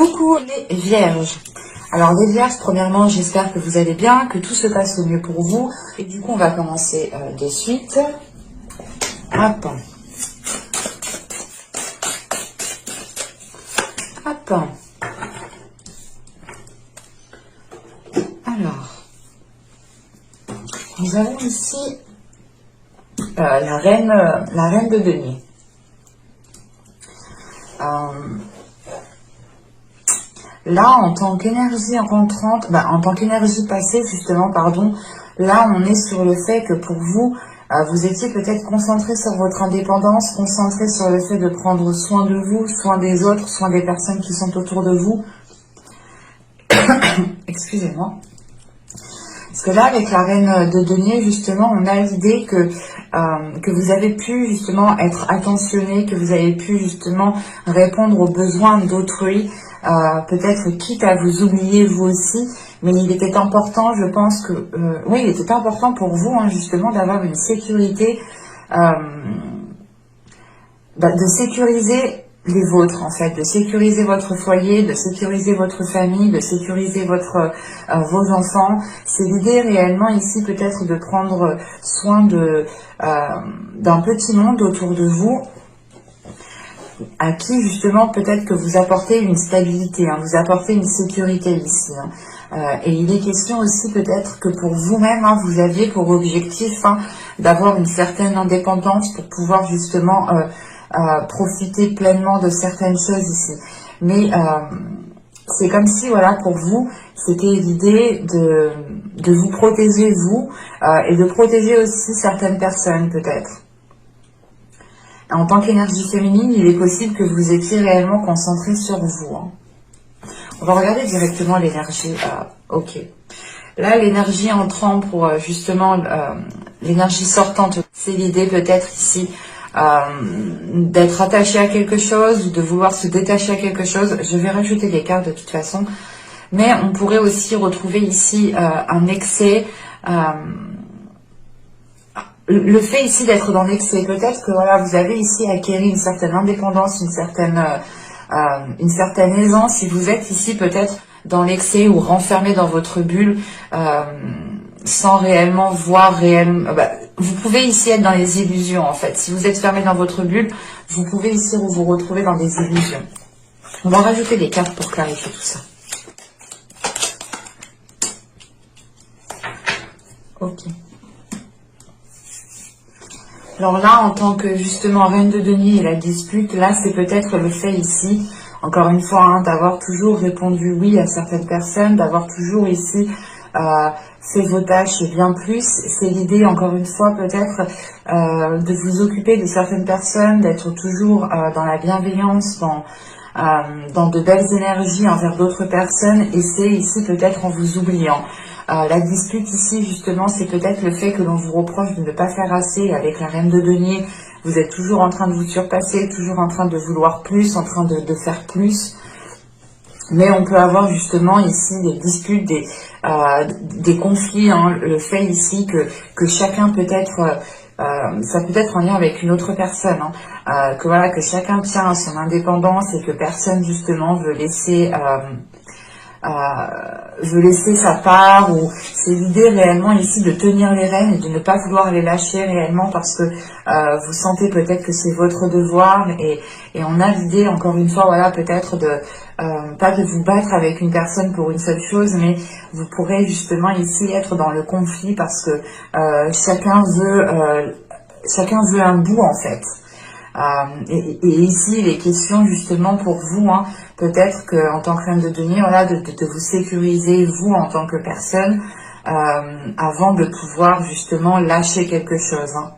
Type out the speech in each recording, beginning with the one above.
Coucou les vierges. Alors les vierges, premièrement, j'espère que vous allez bien, que tout se passe au mieux pour vous. Et du coup, on va commencer de suite. Hop. Hop. Alors, nous avons ici la reine de denier. Là, en tant qu'énergie rentrante, en tant qu'énergie passée, justement, pardon, là, on est sur le fait que pour vous, vous étiez peut-être concentré sur votre indépendance, concentré sur le fait de prendre soin de vous, soin des autres, soin des personnes qui sont autour de vous. Excusez-moi. Parce que là, avec la reine de denier, justement, on a l'idée que vous avez pu, justement, être attentionné, que vous avez pu, justement, répondre aux besoins d'autrui, peut-être quitte à vous oublier vous aussi, mais il était important, je pense que, oui, il était important pour vous, hein, justement, d'avoir une sécurité, de sécuriser les vôtres, en fait, de sécuriser votre foyer, de sécuriser votre famille, de sécuriser vos enfants. C'est l'idée réellement ici peut-être de prendre soin d'un petit monde autour de vous, à qui justement peut-être que vous apportez une stabilité, hein, vous apportez une sécurité ici. Hein. Et il est question aussi peut-être que pour vous-même, hein, vous aviez pour objectif d'avoir une certaine indépendance pour pouvoir justement profiter pleinement de certaines choses ici. Mais c'est comme si, voilà, pour vous, c'était l'idée de vous protéger vous et de protéger aussi certaines personnes peut-être. En tant qu'énergie féminine, il est possible que vous étiez réellement concentré sur vous. Hein. On va regarder directement l'énergie. Ok. Là, l'énergie entrant pour justement l'énergie sortante, c'est l'idée peut-être ici d'être attaché à quelque chose ou de vouloir se détacher à quelque chose. Je vais rajouter des cartes de toute façon. Mais on pourrait aussi retrouver ici un excès. Le fait ici d'être dans l'excès, peut-être que voilà, vous avez ici acquéri une certaine indépendance, une certaine aisance. Si vous êtes ici peut-être dans l'excès ou renfermé dans votre bulle, sans réellement voir réellement... vous pouvez ici être dans les illusions en fait. Si vous êtes fermé dans votre bulle, vous pouvez ici vous retrouver dans des illusions. On va rajouter des cartes pour clarifier tout ça. Ok. Alors là, en tant que justement reine de denier et la dispute, là c'est peut-être le fait ici, encore une fois, hein, d'avoir toujours répondu oui à certaines personnes, d'avoir toujours ici fait vos tâches et bien plus. C'est l'idée, encore une fois, peut-être de vous occuper de certaines personnes, d'être toujours dans la bienveillance, dans de belles énergies envers d'autres personnes, et c'est ici peut-être en vous oubliant. La dispute ici, justement, c'est peut-être le fait que l'on vous reproche de ne pas faire assez. Avec la reine de denier, vous êtes toujours en train de vous surpasser, toujours en train de vouloir plus, en train de faire plus. Mais on peut avoir justement ici des disputes, des conflits. Hein, le fait ici que chacun peut être... ça peut être en lien avec une autre personne. Hein, que voilà, que chacun tient à son indépendance et que personne justement veut laisser sa part, ou c'est l'idée réellement ici de tenir les rênes et de ne pas vouloir les lâcher réellement parce que vous sentez peut-être que c'est votre devoir, et on a l'idée, encore une fois, voilà, peut-être de pas de vous battre avec une personne pour une seule chose, mais vous pourrez justement ici être dans le conflit parce que chacun veut un bout en fait. Et ici, il est question justement pour vous, hein, peut-être qu'en tant que reine de denier, voilà, de vous sécuriser vous en tant que personne avant de pouvoir justement lâcher quelque chose. Hein.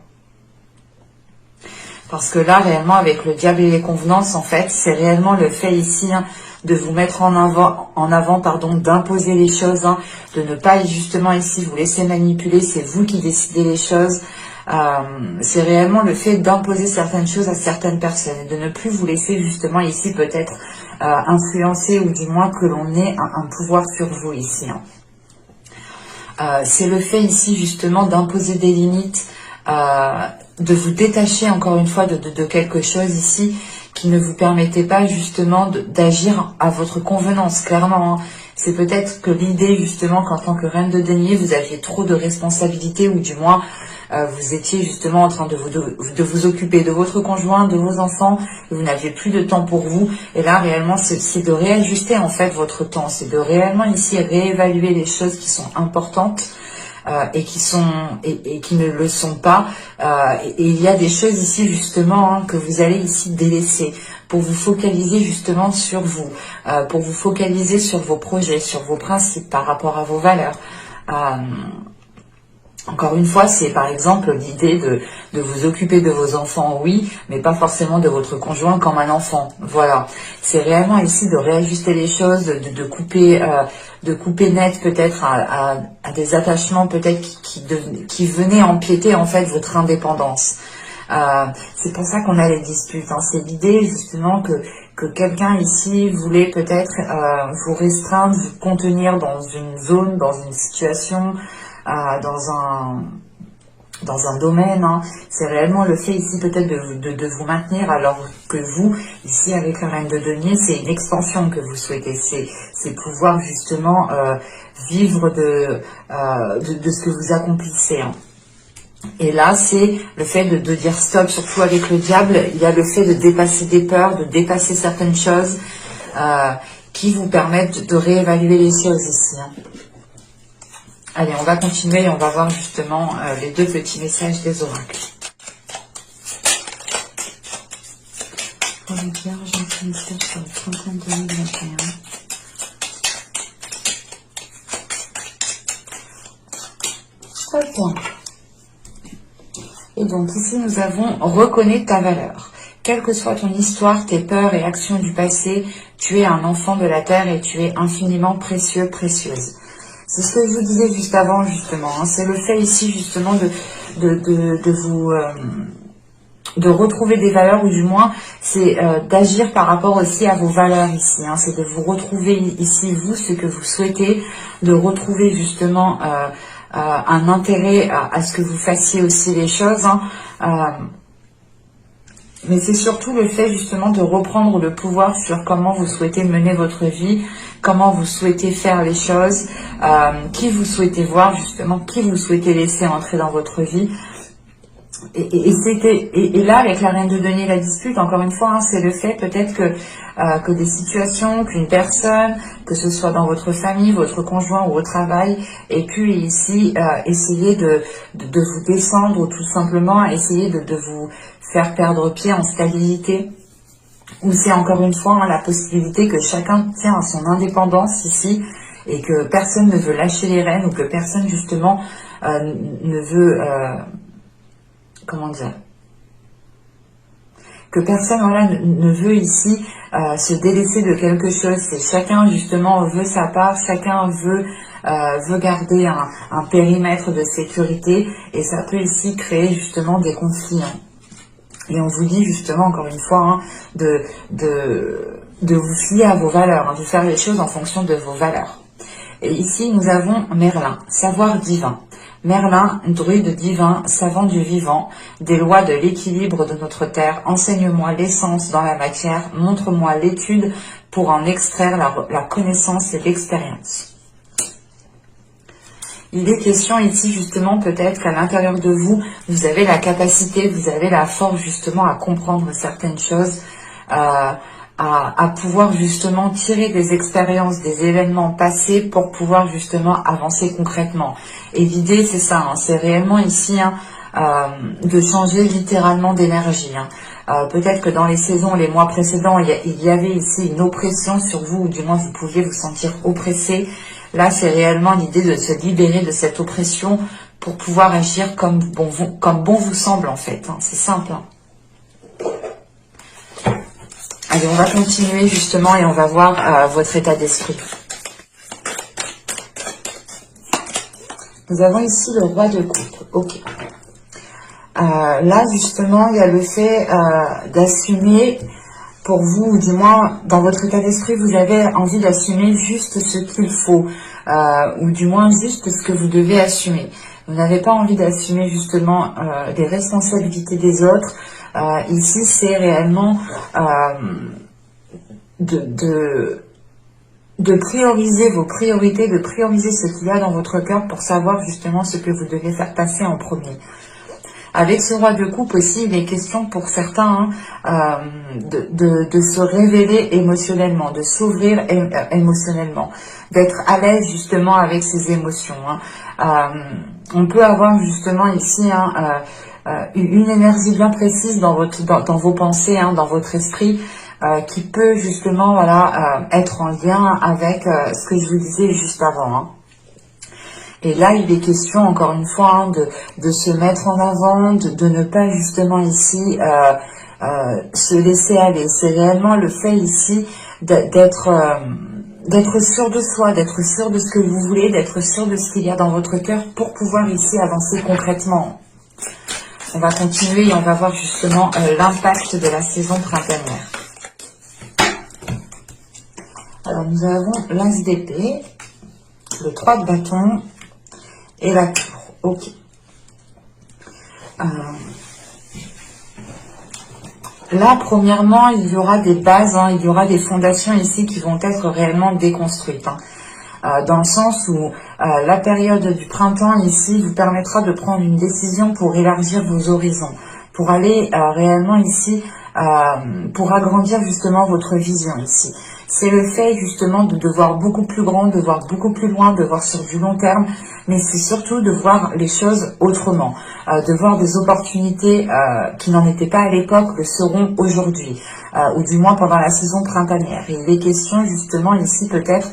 Parce que là, réellement, avec le diable et les convenances, en fait, c'est réellement le fait ici, hein, de vous mettre en avant, d'imposer les choses, hein, de ne pas justement ici vous laisser manipuler, c'est vous qui décidez les choses. C'est réellement le fait d'imposer certaines choses à certaines personnes et de ne plus vous laisser justement ici peut-être influencer, ou du moins que l'on ait un pouvoir sur vous ici. Hein. C'est le fait ici justement d'imposer des limites, de vous détacher encore une fois de quelque chose ici qui ne vous permettait pas justement d'agir à votre convenance, clairement. Hein. C'est peut-être que l'idée justement qu'en tant que reine de denier, vous aviez trop de responsabilités, ou du moins vous étiez justement en train de vous occuper de votre conjoint, de vos enfants, et vous n'aviez plus de temps pour vous. Et là, réellement, c'est de réajuster en fait votre temps. C'est de réellement ici réévaluer les choses qui sont importantes et qui ne le sont pas. Et il y a des choses ici justement hein, que vous allez ici délaisser pour vous focaliser justement sur vous, pour vous focaliser sur vos projets, sur vos principes par rapport à vos valeurs. Encore une fois, c'est par exemple l'idée de vous occuper de vos enfants, oui, mais pas forcément de votre conjoint comme un enfant. Voilà, c'est réellement ici de réajuster les choses, de couper net peut-être à des attachements peut-être qui venaient empiéter en fait votre indépendance. C'est pour ça qu'on a les disputes. Hein. C'est l'idée justement que quelqu'un ici voulait peut-être vous restreindre, vous contenir dans une zone, dans une situation. Dans un domaine, hein. C'est réellement le fait ici peut-être de vous maintenir, alors que vous, ici avec la reine de denier, c'est une expansion que vous souhaitez, c'est pouvoir justement vivre de ce que vous accomplissez. Hein. Et là, c'est le fait de dire stop, surtout avec le diable, il y a le fait de dépasser des peurs, de dépasser certaines choses qui vous permettent de réévaluer les choses ici. Hein. Allez, on va continuer et on va voir justement les deux petits messages des oracles. Pour les vierges, gentil message sur le 31 2021. Hop. Et donc ici, nous avons reconnais ta valeur. Quelle que soit ton histoire, tes peurs et actions du passé, tu es un enfant de la terre et tu es infiniment précieux, précieuse. C'est ce que je vous disais juste avant, justement. Hein. C'est le fait ici, justement, de retrouver des valeurs, ou du moins, c'est d'agir par rapport aussi à vos valeurs ici. Hein. C'est de vous retrouver ici, vous, ce que vous souhaitez, de retrouver justement un intérêt à ce que vous fassiez aussi les choses. Hein. Mais c'est surtout le fait justement de reprendre le pouvoir sur comment vous souhaitez mener votre vie, comment vous souhaitez faire les choses, qui vous souhaitez voir justement, qui vous souhaitez laisser entrer dans votre vie. Et là, avec la reine de denier, la dispute, encore une fois, hein, c'est le fait peut-être que des situations, qu'une personne, que ce soit dans votre famille, votre conjoint ou au travail, ait pu ici essayer de vous descendre, ou tout simplement essayer de vous faire perdre pied en stabilité. Ou c'est encore une fois hein, la possibilité que chacun tient à son indépendance ici, et que personne ne veut lâcher les rênes, ou que personne justement ne veut... comment dire, que personne voilà, ne veut ici se délaisser de quelque chose. C'est chacun justement veut sa part, chacun veut garder un périmètre de sécurité, et ça peut ici créer justement des conflits. Hein. Et on vous dit justement encore une fois hein, de vous fier à vos valeurs, hein, de faire les choses en fonction de vos valeurs. Et ici nous avons Merlin, savoir divin. Merlin, druide divin, savant du vivant, des lois de l'équilibre de notre terre, enseigne-moi l'essence dans la matière, montre-moi l'étude pour en extraire la connaissance et l'expérience. Il est question ici justement peut-être qu'à l'intérieur de vous, vous avez la capacité, vous avez la force justement à comprendre certaines choses, à pouvoir justement tirer des expériences, des événements passés pour pouvoir justement avancer concrètement. Et l'idée c'est ça, hein, c'est réellement ici hein, de changer littéralement d'énergie. Hein. Peut-être que dans les saisons, les mois précédents, il y avait ici une oppression sur vous, ou du moins vous pouviez vous sentir oppressé. Là, c'est réellement l'idée de se libérer de cette oppression pour pouvoir agir comme bon vous semble en fait. Hein. C'est simple. Hein. Allez, on va continuer justement et on va voir votre état d'esprit. Nous avons ici le roi de coupe. Ok. Là, justement, il y a le fait d'assumer pour vous, ou du moins dans votre état d'esprit, vous avez envie d'assumer juste ce qu'il faut, ou du moins juste ce que vous devez assumer. Vous n'avez pas envie d'assumer justement les responsabilités des autres, Ici, c'est réellement de prioriser vos priorités, de prioriser ce qu'il y a dans votre cœur pour savoir justement ce que vous devez faire passer en premier. Avec ce roi de coupe aussi, il est question pour certains de se révéler émotionnellement, de s'ouvrir émotionnellement, d'être à l'aise justement avec ses émotions. On peut avoir justement ici une énergie bien précise dans vos pensées, dans votre esprit, qui peut justement être en lien avec ce que je vous disais juste avant. Et là, il est question, encore une fois, de se mettre en avant, de ne pas justement ici se laisser aller. C'est réellement le fait ici d'être sûr de soi, d'être sûr de ce que vous voulez, d'être sûr de ce qu'il y a dans votre cœur pour pouvoir ici avancer concrètement. On va continuer et on va voir justement l'impact de la saison printanière. Alors, nous avons l'As d'épée, le 3 de bâton et la tour. Ok. Là, premièrement, il y aura des bases, il y aura des fondations ici qui vont être réellement déconstruites. Dans le sens où la période du printemps ici vous permettra de prendre une décision pour élargir vos horizons, pour aller réellement ici, pour agrandir justement votre vision ici. C'est le fait justement de voir beaucoup plus grand, de voir beaucoup plus loin, de voir sur du long terme, mais c'est surtout de voir les choses autrement, de voir des opportunités qui n'en étaient pas à l'époque, le seront aujourd'hui, ou du moins pendant la saison printanière. Et il est question justement ici peut-être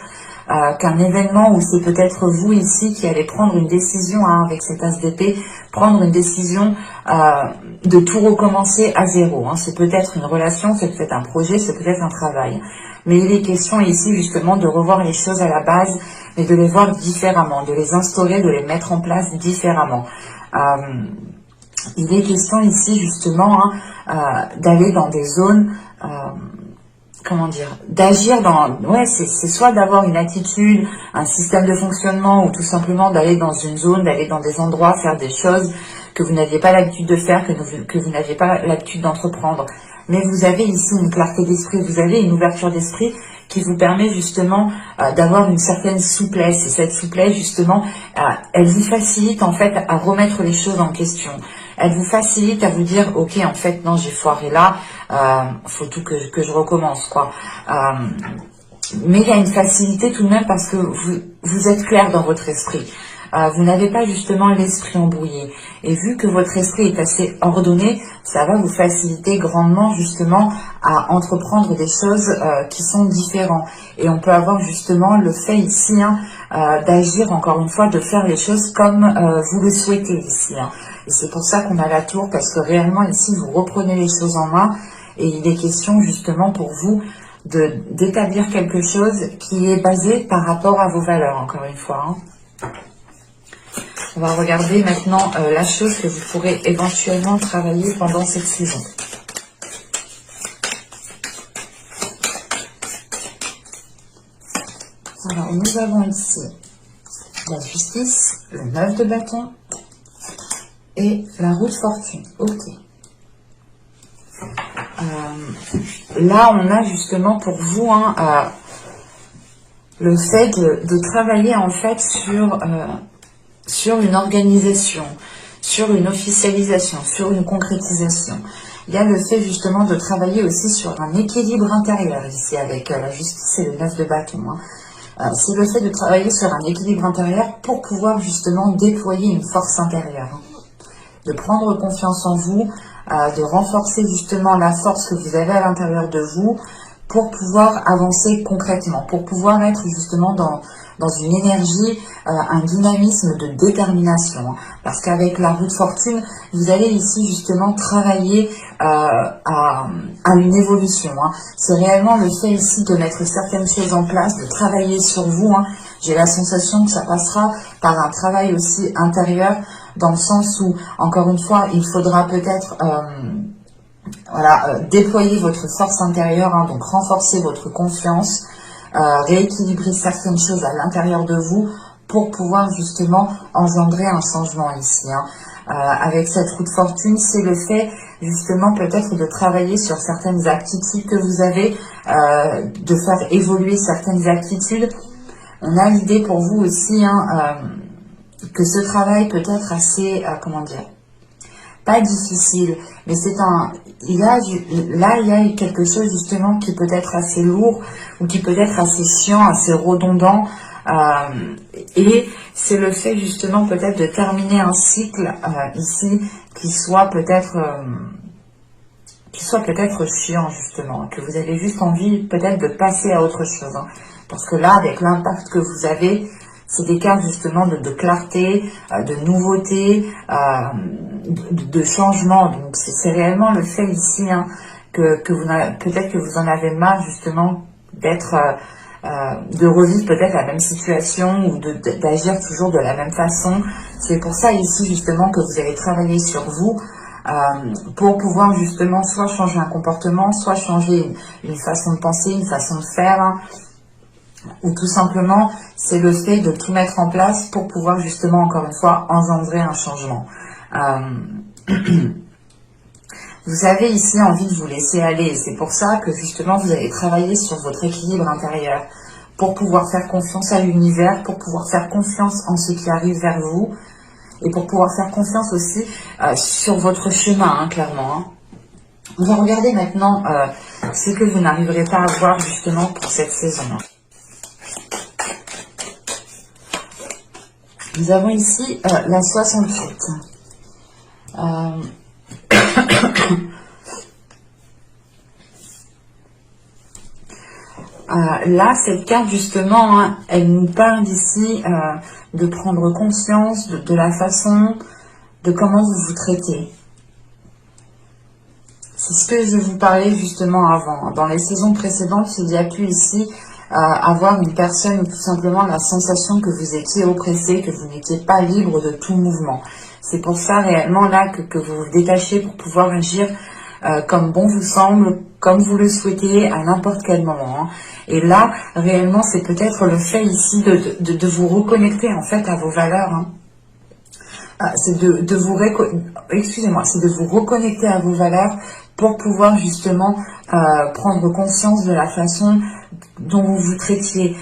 qu'un événement où c'est peut-être vous ici qui allez prendre une décision avec cette As d'épée, prendre une décision de tout recommencer à zéro. C'est peut-être une relation, c'est peut-être un projet, c'est peut-être un travail. Mais il est question ici justement de revoir les choses à la base et de les voir différemment, de les instaurer, de les mettre en place différemment. Il est question ici justement d'aller dans des zones... comment dire, d'agir dans... Ouais, c'est soit d'avoir une attitude, un système de fonctionnement, ou tout simplement d'aller dans une zone, d'aller dans des endroits, faire des choses que vous n'aviez pas l'habitude de faire, que vous n'aviez pas l'habitude d'entreprendre. Mais vous avez ici une clarté d'esprit, vous avez une ouverture d'esprit qui vous permet justement d'avoir une certaine souplesse. Et cette souplesse, justement, elle vous facilite en fait à remettre les choses en question. Elle vous facilite à vous dire, ok, en fait, non, j'ai foiré là, faut tout que je recommence, quoi. Mais il y a une facilité tout de même parce que vous êtes clair dans votre esprit. Vous n'avez pas justement l'esprit embrouillé. Et vu que votre esprit est assez ordonné, ça va vous faciliter grandement justement à entreprendre des choses qui sont différentes. Et on peut avoir justement le fait ici d'agir, encore une fois, de faire les choses comme vous le souhaitez ici. Et c'est pour ça qu'on a la tour, parce que réellement ici, vous reprenez les choses en main. Et il est question justement pour vous d'établir quelque chose qui est basé par rapport à vos valeurs, encore une fois. On va regarder maintenant la chose que vous pourrez éventuellement travailler pendant cette saison. Alors, nous avons ici la justice, le 9 de bâton et la roue de fortune. Ok. Là, on a justement pour vous le fait de travailler en fait sur une organisation, sur une officialisation, sur une concrétisation. Il y a le fait justement de travailler aussi sur un équilibre intérieur ici avec la justice et le 9 de bâton. C'est le fait de travailler sur un équilibre intérieur pour pouvoir justement déployer une force intérieure. De prendre confiance en vous, de renforcer justement la force que vous avez à l'intérieur de vous pour pouvoir avancer concrètement, pour pouvoir être justement dans une énergie, un dynamisme de détermination. Parce qu'avec la roue de fortune, vous allez ici justement travailler à une évolution. C'est réellement le fait ici de mettre certaines choses en place, de travailler sur vous. J'ai la sensation que ça passera par un travail aussi intérieur, dans le sens où, encore une fois, il faudra peut-être déployer votre force intérieure, donc renforcer votre confiance, rééquilibrer certaines choses à l'intérieur de vous pour pouvoir justement engendrer un changement ici. avec cette roue de fortune, c'est le fait justement peut-être de travailler sur certaines aptitudes que vous avez, de faire évoluer certaines aptitudes. On a l'idée pour vous aussi que ce travail peut être assez, comment dire, pas difficile, mais c'est il y a quelque chose justement qui peut être assez lourd ou qui peut être assez chiant, assez redondant, et c'est le fait justement peut-être de terminer un cycle ici qui soit peut-être chiant justement, que vous avez juste envie peut-être de passer à autre chose, hein. Parce que là, avec l'impact que vous avez, c'est des cartes justement de clarté, de nouveauté, de changement. Donc c'est réellement le fait ici que vous peut-être que vous en avez marre justement d'être, de revivre peut-être la même situation ou d'agir toujours de la même façon. C'est pour ça ici justement que vous allez travailler sur vous. Pour pouvoir justement soit changer un comportement, soit changer une façon de penser, une façon de faire, hein. Ou tout simplement, c'est le fait de tout mettre en place pour pouvoir justement, encore une fois, engendrer un changement. Vous avez ici envie de vous laisser aller. C'est pour ça que justement, vous allez travailler sur votre équilibre intérieur pour pouvoir faire confiance à l'univers, pour pouvoir faire confiance en ce qui arrive vers vous et pour pouvoir faire confiance aussi sur votre chemin, hein, clairement, hein. On va regarder maintenant ce que vous n'arriverez pas à voir justement pour cette saison. Nous avons ici la 68. Là, cette carte, justement, hein, elle nous parle ici de prendre conscience de la façon de comment vous vous traitez. C'est ce que je vous parlais justement avant. Dans les saisons précédentes, il y a pu ici avoir une personne ou tout simplement la sensation que vous étiez oppressé, que vous n'étiez pas libre de tout mouvement. C'est pour ça réellement là que vous vous détachez pour pouvoir agir comme bon vous semble, comme vous le souhaitez à n'importe quel moment, hein. Et là, réellement, c'est peut-être le fait ici de vous reconnecter en fait à vos valeurs, hein. C'est de vous reconnecter à vos valeurs pour pouvoir justement prendre conscience de la façon dont vous vous traitiez.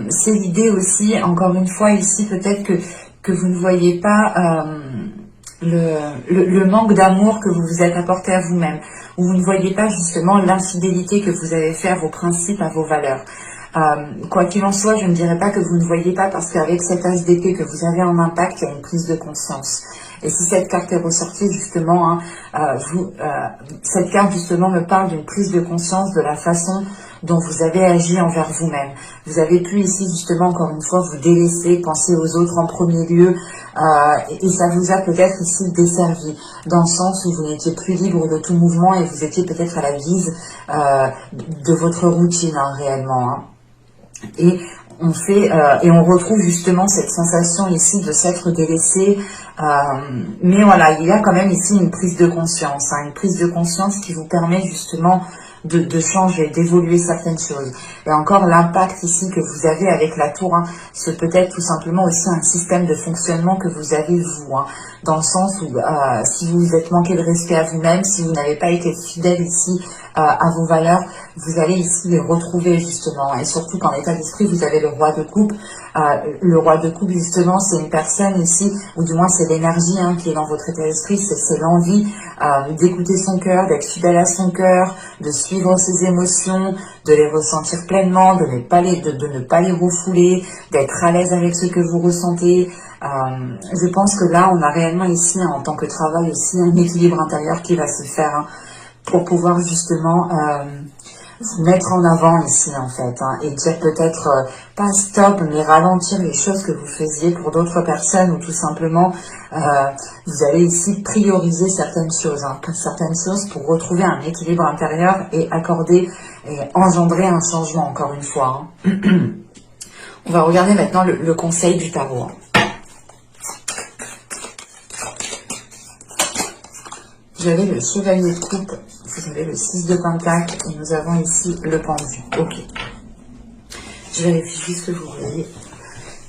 C'est l'idée aussi, encore une fois ici, peut-être que vous ne voyez pas le manque d'amour que vous vous êtes apporté à vous-même, ou vous ne voyez pas justement l'infidélité que vous avez fait à vos principes, à vos valeurs. Quoi qu'il en soit, je ne dirais pas que vous ne voyez pas, parce qu'avec cet as d'épée que vous avez en impact, il y a une prise de conscience. Et si cette carte est ressortie justement, hein, cette carte justement me parle d'une prise de conscience de la façon dont vous avez agi envers vous-même. Vous avez pu ici justement, encore une fois, vous délaisser, penser aux autres en premier lieu, et ça vous a peut-être ici desservi, dans le sens où vous n'étiez plus libre de tout mouvement et vous étiez peut-être à la guise de votre routine, hein, réellement, hein. Et on retrouve justement cette sensation ici de s'être délaissé, mais voilà, il y a quand même ici une prise de conscience, hein, une prise de conscience qui vous permet justement de changer, d'évoluer certaines choses. Et encore l'impact ici que vous avez avec la tour, hein, c'est peut-être tout simplement aussi un système de fonctionnement que vous avez vous, hein, dans le sens où si vous vous êtes manqué de respect à vous-même, si vous n'avez pas été fidèle ici à vos valeurs, vous allez ici les retrouver justement. Et surtout qu'en état d'esprit, vous avez le roi de coupe. Le roi de coupe, justement, c'est une personne ici, ou du moins c'est l'énergie, hein, qui est dans votre état d'esprit, c'est l'envie d'écouter son cœur, d'être fidèle à son cœur, de suivre ses émotions, de les ressentir pleinement, de ne pas les refouler, d'être à l'aise avec ce que vous ressentez. Je pense que là, on a réellement ici, hein, en tant que travail aussi, un équilibre intérieur qui va se faire, hein, pour pouvoir justement vous mettre en avant ici, en fait, hein, et dire peut-être pas stop, mais ralentir les choses que vous faisiez pour d'autres personnes, ou tout simplement vous allez ici prioriser certaines choses, hein, certaines choses pour retrouver un équilibre intérieur et accorder et engendrer un changement, encore une fois, hein. On va regarder maintenant le conseil du tarot, hein. Vous avez le chevalier de coupe, vous avez le 6 de pentacle et nous avons ici le pendu. Ok. Je vérifie juste que vous voyez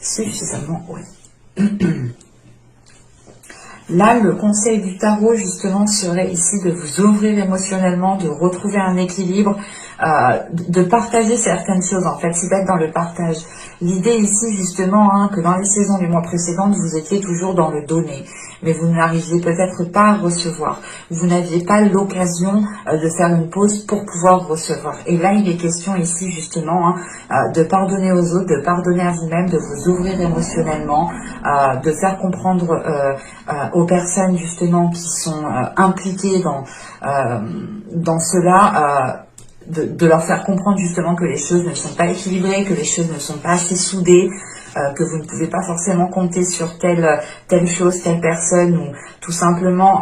suffisamment. Oui. Là, le conseil du tarot, justement, serait ici de vous ouvrir émotionnellement, de retrouver un équilibre, de partager certaines choses, en fait, c'est d'être dans le partage. L'idée ici, justement, que dans les saisons des mois précédentes, vous étiez toujours dans le donner, mais vous n'arriviez peut-être pas à recevoir. Vous n'aviez pas l'occasion de faire une pause pour pouvoir recevoir. Et là, il est question ici, justement, de pardonner aux autres, de pardonner à vous-même, de vous ouvrir émotionnellement, de faire comprendre aux personnes justement qui sont impliquées dans cela, de leur faire comprendre justement que les choses ne sont pas équilibrées, que les choses ne sont pas assez soudées, que vous ne pouvez pas forcément compter sur telle chose, telle personne, ou tout simplement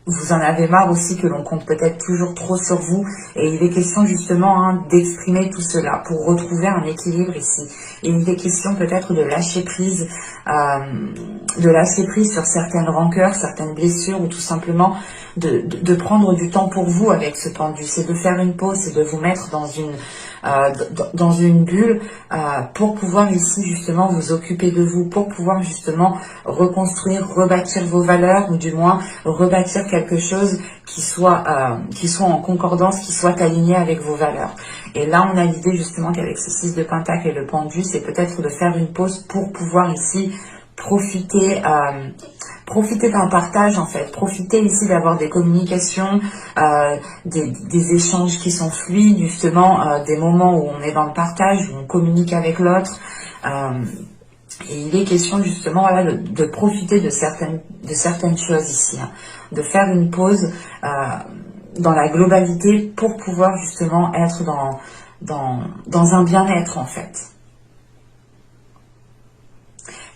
vous en avez marre aussi que l'on compte peut-être toujours trop sur vous, et il est question justement d'exprimer tout cela pour retrouver un équilibre ici. Et il est question peut-être de lâcher prise sur certaines rancœurs, certaines blessures, ou tout simplement de prendre du temps pour vous avec ce pendu. C'est de faire une pause, c'est de vous mettre dans une bulle pour pouvoir ici justement vous occuper de vous, pour pouvoir justement reconstruire, rebâtir vos valeurs, ou du moins rebâtir quelque chose qui soit en concordance, qui soit aligné avec vos valeurs. Et là, on a l'idée justement qu'avec ce 6 de Pentacle et le pendu, c'est peut-être de faire une pause pour pouvoir ici profiter d'un partage, en fait, profiter ici d'avoir des communications, des échanges qui sont fluides, justement, des moments où on est dans le partage, où on communique avec l'autre. Et il est question justement de profiter de certaines choses ici, de faire une pause dans la globalité pour pouvoir justement être dans un bien-être, en fait.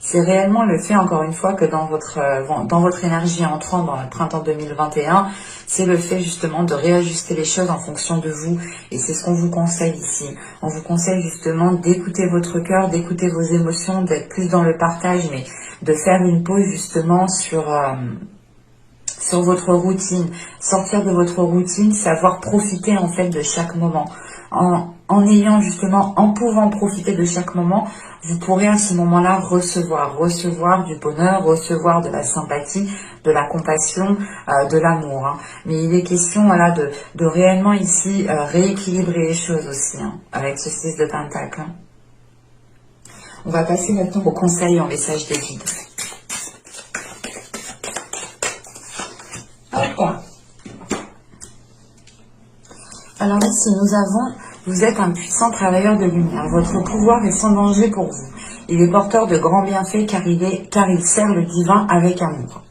C'est réellement le fait, encore une fois, que dans votre énergie entrant dans le printemps 2021, c'est le fait justement de réajuster les choses en fonction de vous. Et c'est ce qu'on vous conseille ici. On vous conseille justement d'écouter votre cœur, d'écouter vos émotions, d'être plus dans le partage, mais de faire une pause justement sur votre routine. Sortir de votre routine, savoir profiter en fait de chaque moment. En pouvant profiter de chaque moment, vous pourrez à ce moment-là recevoir du bonheur, recevoir de la sympathie, de la compassion, de l'amour. Mais il est question de réellement ici rééquilibrer les choses aussi, avec ce 6 de Pentacle. On va passer maintenant au conseil en message des guides. Hop. Alors ici, vous êtes un puissant travailleur de lumière. Votre pouvoir est sans danger pour vous. Il est porteur de grands bienfaits car il sert le divin avec amour.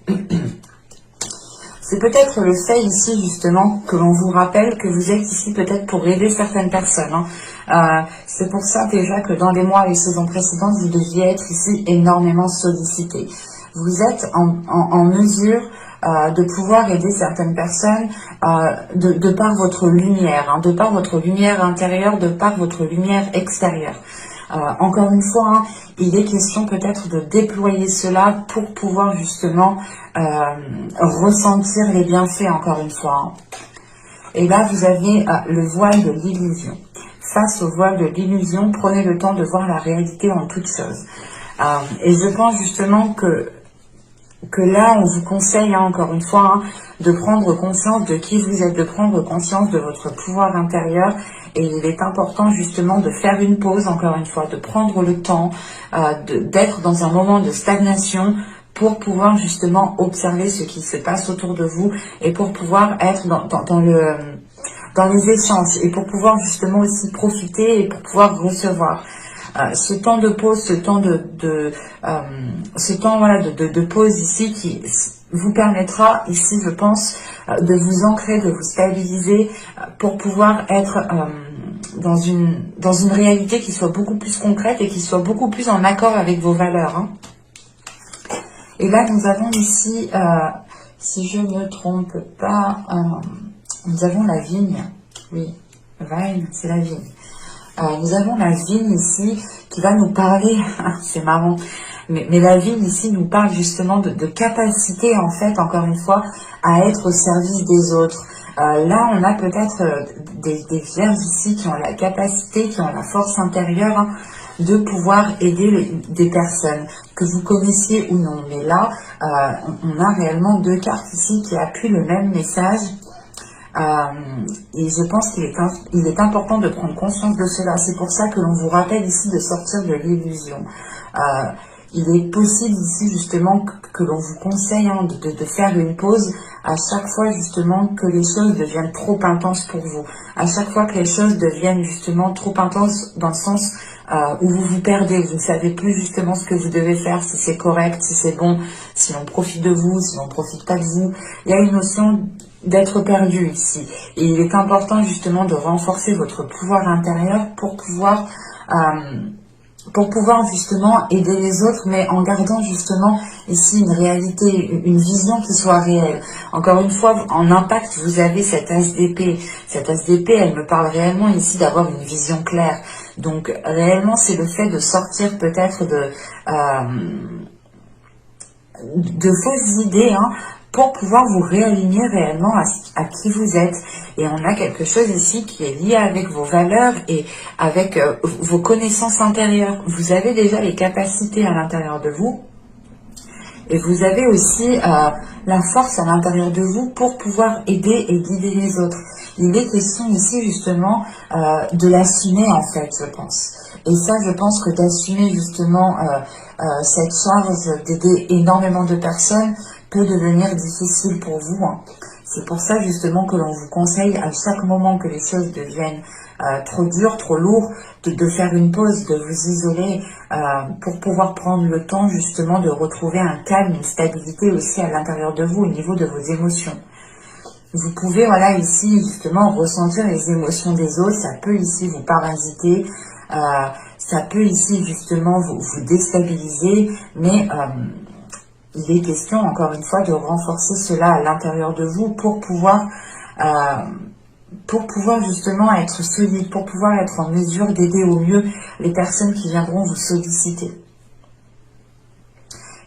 C'est peut-être le fait ici justement que l'on vous rappelle que vous êtes ici peut-être pour aider certaines personnes. C'est pour ça déjà que dans les mois et les saisons précédentes, vous deviez être ici énormément sollicité. Vous êtes en mesure de pouvoir aider certaines personnes de par votre lumière, de par votre lumière intérieure, de par votre lumière extérieure. Encore une fois, il est question peut-être de déployer cela pour pouvoir justement ressentir les bienfaits, encore une fois. Et là, vous avez le voile de l'illusion. Face au voile de l'illusion, prenez le temps de voir la réalité en toute chose. Et je pense justement que là, on vous conseille, encore une fois, de prendre conscience de qui vous êtes, de prendre conscience de votre pouvoir intérieur. Et il est important justement de faire une pause, encore une fois, de prendre le temps d'être dans un moment de stagnation pour pouvoir justement observer ce qui se passe autour de vous et pour pouvoir être dans les échanges et pour pouvoir justement aussi profiter et pour pouvoir recevoir. Ce temps de pause, ce temps de pause ici qui vous permettra ici, je pense, de vous ancrer, de vous stabiliser pour pouvoir être dans une réalité qui soit beaucoup plus concrète et qui soit beaucoup plus en accord avec vos valeurs. Et là, nous avons ici, si je ne me trompe pas, nous avons la vigne. Oui, vine, c'est la vigne. Nous avons la vigne ici qui va nous parler, c'est marrant, mais la vigne ici nous parle justement de capacité, en fait, encore une fois, à être au service des autres. Là, on a peut-être des vierges ici qui ont la capacité, qui ont la force intérieure de pouvoir aider des personnes, que vous connaissiez ou non. Mais là, on a réellement deux cartes ici qui appuient le même message. Et je pense qu'il est important de prendre conscience de cela. C'est pour ça que l'on vous rappelle ici de sortir de l'illusion. Il est possible ici justement que l'on vous conseille de faire une pause à chaque fois justement que les choses deviennent trop intenses pour vous. À chaque fois que les choses deviennent justement trop intenses dans le sens où vous vous perdez, vous ne savez plus justement ce que vous devez faire, si c'est correct, si c'est bon, si l'on profite de vous, si l'on ne profite pas de vous. Il y a une notion d'être perdu ici. Et il est important justement de renforcer votre pouvoir intérieur pour pouvoir justement aider les autres, mais en gardant justement ici une réalité, une vision qui soit réelle. Encore une fois, en impact, vous avez cette as d'épée. Cette as d'épée, elle me parle réellement ici d'avoir une vision claire. Donc réellement, c'est le fait de sortir peut-être de fausses idées, pour pouvoir vous réaligner réellement à qui vous êtes. Et on a quelque chose ici qui est lié avec vos valeurs et avec vos connaissances intérieures. Vous avez déjà les capacités à l'intérieur de vous et vous avez aussi la force à l'intérieur de vous pour pouvoir aider et guider les autres. Il est question ici justement de l'assumer en fait, je pense. Et ça, je pense que d'assumer justement cette charge d'aider énormément de personnes peut devenir difficile pour vous. C'est pour ça justement que l'on vous conseille à chaque moment que les choses deviennent trop dures, trop lourdes, de faire une pause, de vous isoler pour pouvoir prendre le temps justement de retrouver un calme, une stabilité aussi à l'intérieur de vous au niveau de vos émotions. Vous pouvez, voilà, ici justement ressentir les émotions des autres, ça peut ici vous parasiter, ça peut ici justement vous déstabiliser, mais il est question, encore une fois, de renforcer cela à l'intérieur de vous pour pouvoir justement être solide, pour pouvoir être en mesure d'aider au mieux les personnes qui viendront vous solliciter.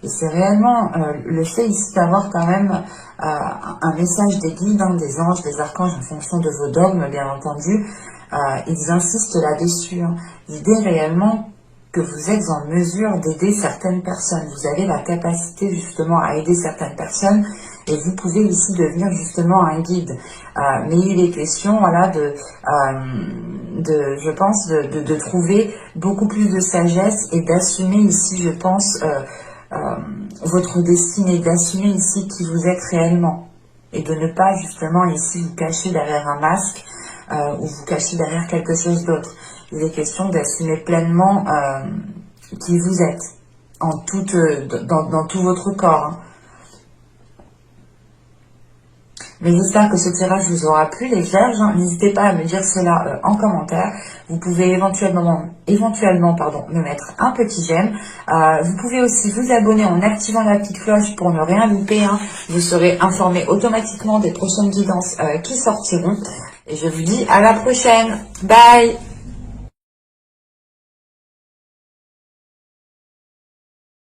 Et c'est réellement le fait ici d'avoir quand même un message des guides, des anges, des archanges, en fonction de vos dogmes, bien entendu. Ils insistent là-dessus. L'idée réellement que vous êtes en mesure d'aider certaines personnes. Vous avez la capacité justement à aider certaines personnes et vous pouvez ici devenir justement un guide. Mais il est question, voilà, je pense, de trouver beaucoup plus de sagesse et d'assumer ici, je pense, votre destinée, d'assumer ici qui vous êtes réellement et de ne pas justement ici vous cacher derrière un masque ou vous cacher derrière quelque chose d'autre. Il est question d'assumer pleinement qui vous êtes dans tout votre corps. Mais j'espère que ce tirage vous aura plu, les Vierges. N'hésitez pas à me dire cela en commentaire. Vous pouvez éventuellement me mettre un petit j'aime. Vous pouvez aussi vous abonner en activant la petite cloche pour ne rien louper. Vous serez informé automatiquement des prochaines guidances qui sortiront. Et je vous dis à la prochaine. Bye!